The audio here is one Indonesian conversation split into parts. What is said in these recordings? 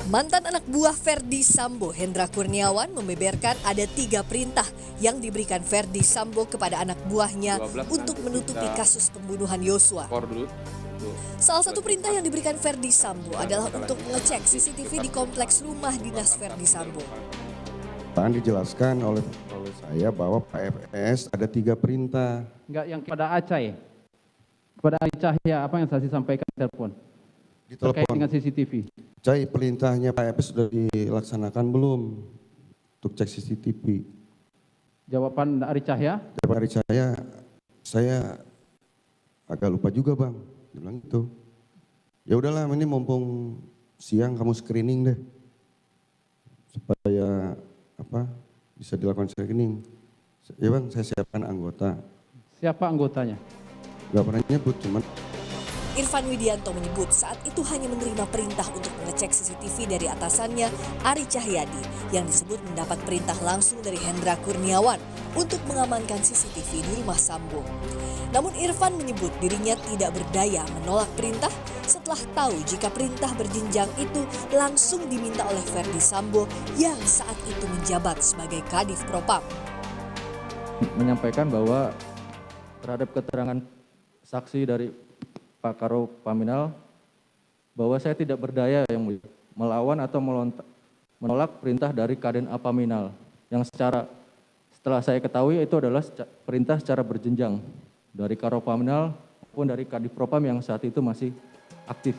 Mantan anak buah Ferdy Sambo, Hendra Kurniawan, membeberkan ada 3 perintah yang diberikan Ferdy Sambo kepada anak buahnya untuk menutupi kasus pembunuhan Yosua. Salah satu perintah yang diberikan Ferdy Sambo adalah untuk mengecek CCTV di kompleks rumah dinas Ferdy Sambo. Dijelaskan oleh saya bahwa Pak FS ada 3 perintah. Enggak, yang kepada Acai. Kepada Ari Cahya, apa yang saksi sampaikan di telepon? Di Terkait telepon. dengan CCTV. Cai, perintahnya Pak FS sudah dilaksanakan belum untuk cek CCTV? Jawaban Ari Cahya? Jawaban dari saya agak lupa juga bang, dia bilang gitu. Ya udahlah, ini mumpung siang kamu screening deh, supaya bisa dilakukan screening. Ya bang, saya siapkan anggota. Siapa anggotanya? Gak pernah nyebut, cuman Irfan Widianto menyebut saat itu hanya menerima perintah untuk mengecek CCTV dari atasannya Ari Cahyadi yang disebut mendapat perintah langsung dari Hendra Kurniawan untuk mengamankan CCTV di rumah Sambo. Namun Irfan menyebut dirinya tidak berdaya menolak perintah setelah tahu jika perintah berjenjang itu langsung diminta oleh Ferdy Sambo yang saat itu menjabat sebagai Kadif Propam. Menyampaikan bahwa terhadap keterangan saksi dari Pak Karo Paminal bahwa saya tidak berdaya yang mulia melawan atau menolak perintah dari Kaden Apaminal yang setelah saya ketahui itu adalah perintah secara berjenjang dari Karo Paminal maupun dari Kadif Propam yang saat itu masih aktif.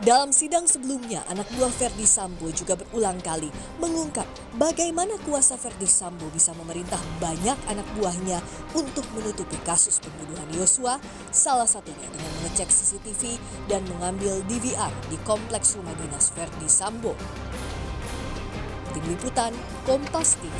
Dalam sidang sebelumnya, anak buah Ferdy Sambo juga berulang kali mengungkap bagaimana kuasa Ferdy Sambo bisa memerintah banyak anak buahnya untuk menutupi kasus pembunuhan Yosua, salah satunya dengan mengecek CCTV dan mengambil DVR di kompleks rumah dinas Ferdy Sambo. Tim Liputan, Kompas TV.